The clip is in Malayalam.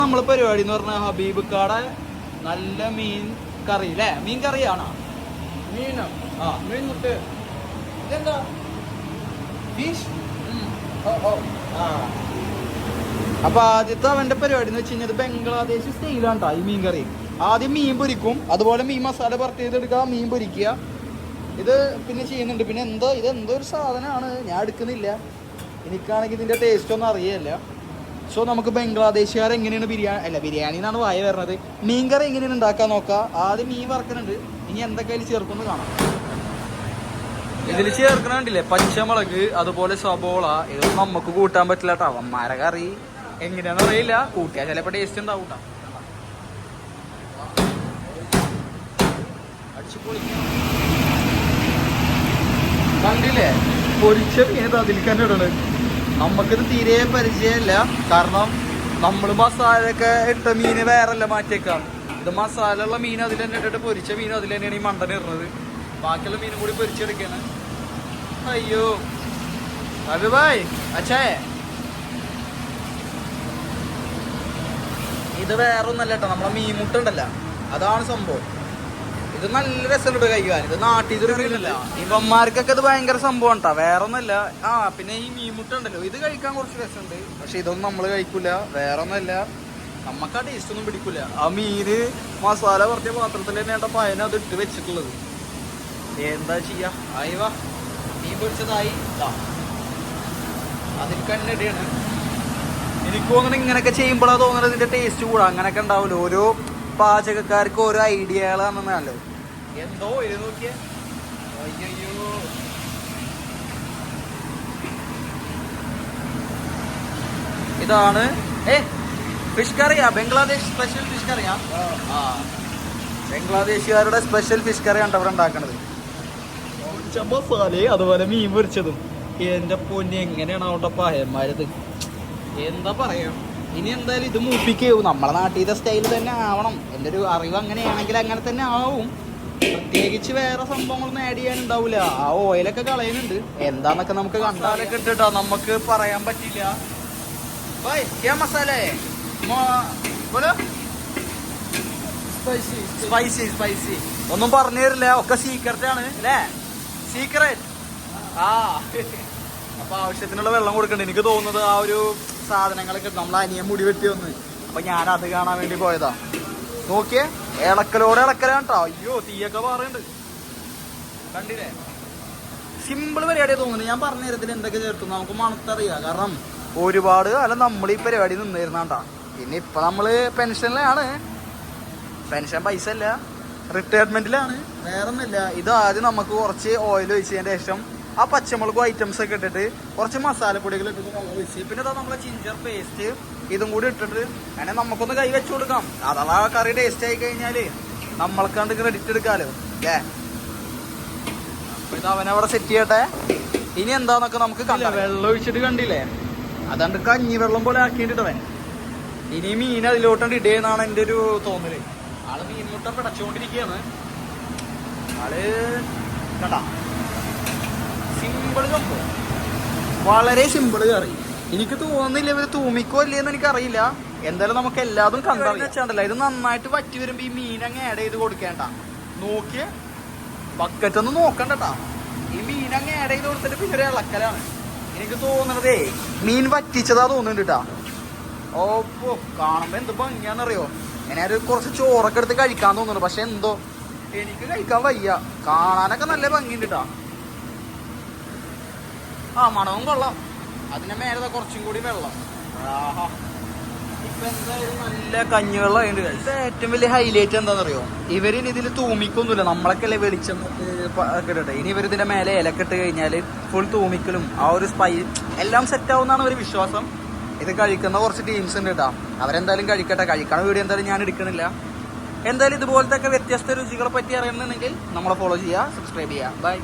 നമ്മളെ പരിപാടി എന്ന് പറഞ്ഞാൽ ഹബീബ് കാട നല്ല മീൻ കറി അല്ലേ? മീൻ കറിയാണോ? മീനോ? ആ, മീൻ മുട്ട്. ഇതെന്താ ഫിഷ്? അപ്പൊ ആദ്യത്തെ അവന്റെ പരിപാടി എന്ന് വെച്ച് കഴിഞ്ഞാൽ ബംഗ്ലാദേശ് സ്റ്റൈലാണ് ഈ മീൻ കറി. ആദ്യം മീൻ പൊരിക്കും, അതുപോലെ മീൻ മസാല പുറത്ത് ചെയ്തെടുക്കുക, മീൻ പൊരിക്കുക. ഇത് പിന്നെ ചെയ്യുന്നുണ്ട്. പിന്നെ ഇതെന്തോ ഒരു സാധനമാണ്, ഞാൻ എടുക്കുന്നില്ല. എനിക്കാണെങ്കിൽ ഇതിന്റെ ടേസ്റ്റ് ഒന്നും അറിയില്ല. സോ നമുക്ക് ബംഗ്ലാദേശുകാർ എങ്ങനെയാണ് ബിരിയാണി എന്നാണ് വായ വരുന്നത്. മീൻ കറി എങ്ങനെയാണ് ഉണ്ടാക്കാൻ നോക്കാം. ആദ്യം മീൻ വറക്കുന്നുണ്ട്, ഇനി എന്തൊക്കെ അതിൽ ചേർക്കുന്നു കാണാം. ഇതിൽ ചേർക്കണണ്ടില്ലേ പച്ചമുളക്, അതുപോലെ സബോള. ഇതൊന്നും നമുക്ക് കൂട്ടാൻ പറ്റില്ല കേട്ടോ. അവന്മാരെ കറി എങ്ങനെയാണെന്ന് അറിയില്ല, കൂട്ടിയാൽ ചിലപ്പോൾ ടേസ്റ്റ് ഉണ്ടാവും കേട്ടോ. അടിച്ചു പൊളിക്കണം. കണ്ടില്ലേ പൊരിച്ച മീൻ അതിലേക്ക് തന്നെ ഇടണത്. നമുക്കിത് തീരെ പരിചയമില്ല, കാരണം നമ്മൾ മസാലയൊക്കെ ഇട്ട മീന് വേറല്ല മാറ്റിയേക്കാം. ഇത് മസാല ഉള്ള മീൻ അതിൽ തന്നെ ഇട്ടിട്ട് പൊരിച്ച മീനും അതിൽ തന്നെയാണ് ഈ മണ്ടൻ ഇടുന്നത്. ബാക്കിയുള്ള മീനും കൂടി പൊരിച്ചെടുക്കാണ്. അയ്യോ അത് ഭായ് അച്ഛേ, ഇത് വേറൊന്നല്ല കേട്ടോ, നമ്മളെ മീൻ മുട്ട ഉണ്ടല്ല, അതാണ് സംഭവം. ഇത് നല്ല രസമുണ്ട് കഴിക്കാൻ. ഇത് നാട്ടിലൊരു മീനല്ല. ഇവന്മാർക്കൊക്കെ ഇത് ഭയങ്കര സംഭവം കേട്ടോ, വേറൊന്നല്ല. പിന്നെ ഈ മീൻ മുട്ട ഉണ്ടല്ലോ, ഇത് കഴിക്കാൻ കുറച്ച് രസമുണ്ട്. പക്ഷെ ഇതൊന്നും നമ്മൾ കഴിക്കൂല, വേറൊന്നല്ല. നമുക്ക് ആ ടേസ്റ്റ് ഒന്നും പിടിക്കൂല. ആ മീന് മസാല കുറച്ച് പാത്രത്തിൽ തന്നെയാണ് പയന അത് ഇട്ട് വെച്ചിട്ടുള്ളത്. എന്താ ചെയ്യാ? ആയി വാ, മീൻ പൊരിച്ചതായി അതിൽ കണ്ണിടയാണ്. എനിക്ക് തോന്നുന്നു ഇങ്ങനെയൊക്കെ ചെയ്യുമ്പോഴാണ് തോന്നുന്നത് ഇതിന്റെ ടേസ്റ്റ് കൂടാ. അങ്ങനെയൊക്കെ ഉണ്ടാവില്ല, ഓരോ പാചകക്കാർക്ക് ഓരോ ഐഡിയകളാണെന്നല്ലോ. എന്തോ ഇത് നോക്കിയേ, അയ്യോ ഇതാണ് ഫിഷ് കറിയാ, ബംഗ്ലാദേശ് സ്പെഷ്യൽ ഫിഷ് കറിയാ. ബംഗ്ലാദേശുകാരുടെ സ്പെഷ്യൽ ഫിഷ് കറിയാണ് അവിടെ ഉണ്ടാക്കണത്. മസാലയും അതുപോലെ മീൻ പൊരിച്ചതും. എന്റെ പൊന്നി, എങ്ങനെയാണ് അവിടെ പായന്മാരത്, എന്താ പറയാ. ഇനി എന്തായാലും ഇത് മൂപ്പിക്കും. നമ്മളെ നാട്ടിലത്തെ സ്റ്റൈൽ തന്നെ ആവണം. എൻ്റെ ഒരു അറിവ് അങ്ങനെയാണെങ്കിൽ അങ്ങനെ തന്നെ ആവും. പ്രത്യേകിച്ച് വേറെ സംഭവങ്ങളൊന്നും ആഡ് ചെയ്യാനുണ്ടാവില്ല. ആ ഓയിലൊക്കെ കളയുന്നുണ്ട്, എന്താന്നൊക്കെ നമുക്ക് കണ്ടാലൊക്കെ ഇട്ടിട്ടാ നമുക്ക് പറയാൻ പറ്റില്ല. മസാല സ്പൈസി സ്പൈസി ഒന്നും പറഞ്ഞു തരില്ല, ഒക്കെ സീക്രട്ട് ആണ് അല്ലേ? സീക്രട്ട്. അപ്പൊ ആവശ്യത്തിനുള്ള വെള്ളം കൊടുക്കണ്ട. എനിക്ക് തോന്നുന്നത് ആ ഒരു സാധനങ്ങളൊക്കെ നമ്മൾ അനിയൻ മുടി വെട്ടി വന്ന്, അപ്പൊ ഞാൻ അത് കാണാൻ വേണ്ടി പോയതാ. നോക്കിയേ, ഇളക്കലോടെ ഇളക്കലാണ് കേട്ടോ. അയ്യോ തീയൊക്കെ പറയുന്നുണ്ട്, കണ്ടില്ലേ? സിമ്പിൾ പരിപാടിയാ തോന്നുന്നു. ഞാൻ പറഞ്ഞു തരത്തിൽ എന്തൊക്കെ ചേർത്തു നമുക്ക് മണത്തറിയാം. കാരണം ഒരുപാട് അല്ല നമ്മൾ ഈ പരിപാടി നിന്നിരുന്നാണ്ടാ. പിന്നെ ഇപ്പൊ നമ്മള് പെൻഷനിലാണ്. പെൻഷൻ പൈസ അല്ല, റിട്ടയർമെന്റിലാണ്, വേറൊന്നുമില്ല. ഇത് ആദ്യം നമുക്ക് കുറച്ച് ഓയിൽ ഒഴിച്ചതിന് ശേഷം ആ പച്ചമുളകും ഐറ്റംസ് ഒക്കെ ഇട്ടിട്ട് കുറച്ച് മസാലപ്പൊടികൾ ഇട്ടിട്ട് വെള്ളം ഒഴിച്ച്, പിന്നെ ഇതാ നമ്മളെ ജിഞ്ചർ പേസ്റ്റ് ഇതും കൂടി ഇട്ടിട്ട് അങ്ങനെ നമുക്കൊന്ന് കൈ വെച്ചു കൊടുക്കാം. അഥവാ കറി ടേസ്റ്റ് ആയി കഴിഞ്ഞാല് നമ്മൾക്കാണ്ട് ക്രെഡിറ്റ് എടുക്കാലോ അല്ലേ? അപ്പൊ ഇത് അവനവിടെ സെറ്റ് ചെയ്യട്ടെ. ഇനി എന്താന്നൊക്കെ നമുക്ക് കണ്ടില്ല. വെള്ളം ഒഴിച്ചിട്ട് കണ്ടില്ലേ, അതാണ്ട് കഞ്ഞി വെള്ളം പോലെ ആക്കിയിട്ടവൻ. ഇനി മീൻ അതിലോട്ടാണ്ട് ഇടേന്നാണ് എൻ്റെ ഒരു തോന്നല്. ആള് മീൻ മുട്ട പിടച്ചുകൊണ്ടിരിക്കുകയാണ്. ആള് കണ്ടാ, സിമ്പിൾ സംഭവം, വളരെ സിമ്പിൾ കറി. എനിക്ക് തോന്നുന്നില്ല ഇവര് തൂമിക്കോ അല്ലേന്ന് എനിക്കറിയില്ല. എന്തായാലും നമുക്ക് എല്ലാതും കണ്ടറിയാണ്ടല്ല. ഇത് നന്നായിട്ട് വറ്റി വരുമ്പോ ഈ മീൻ അങ്ങ് ആഡ് ചെയ്ത് കൊടുക്കേണ്ട. നോക്കിയ ബക്കറ്റ് ഒന്നും നോക്കണ്ടട്ടാ, ഈ മീൻ അങ്ങ് ആഡ് ചെയ്ത് കൊടുത്തിട്ട് പിന്നെ ഒരു ഇളക്കലാണ്. എനിക്ക് തോന്നണതേ മീൻ വറ്റിച്ചതാ തോന്നുന്നുണ്ട് കേട്ടാ. ഓപ്പോ കാണുമ്പോ എന്ത് ഭംഗിയാന്നറിയോ. ഇങ്ങനെ ഒരു കുറച്ച് ചോറൊക്കെ എടുത്ത് കഴിക്കാൻ തോന്നുന്നു. പക്ഷെ എന്തോ എനിക്ക് കഴിക്കാൻ വയ്യ. കാണാനൊക്കെ നല്ല ഭംഗിയുണ്ട് കേട്ടാ. മണവും കൊള്ളാം. അതിന്റെ മേലെ കുറച്ചും കൂടി വെള്ളം. ഇപ്പൊ എന്തായാലും നല്ല കഞ്ഞിവെള്ളം ആയിട്ട്. ഇത് ഏറ്റവും വലിയ ഹൈലൈറ്റ് എന്താണെന്നറിയോ, ഇവരിനി ഇതിൽ തൂമിക്കൊന്നുമില്ല. നമ്മളൊക്കെ അല്ലേ വെളിച്ചം ഇട്ടിട്ടെ. ഇനി ഇവരിതിന്റെ മേലെ ഇലക്കെ ഇട്ട് കഴിഞ്ഞാൽ ഫുൾ തൂമിക്കലും ആ ഒരു എല്ലാം സെറ്റ് ആവുന്നതാണ് ഒരു വിശ്വാസം. ഇത് കഴിക്കുന്ന കുറച്ച് ടീംസ് ഉണ്ട് കേട്ടോ, അവരെന്തായാലും കഴിക്കട്ടെ. കഴിക്കണ വീഡിയോ എന്തായാലും ഞാൻ എടുക്കണില്ല. എന്തായാലും ഇതുപോലത്തെ ഒക്കെ വ്യത്യസ്ത രുചികളെ പറ്റി അറിയണമെന്നുണ്ടെങ്കിൽ നമ്മളെ ഫോളോ ചെയ്യുക, സബ്സ്ക്രൈബ് ചെയ്യുക. ബൈ.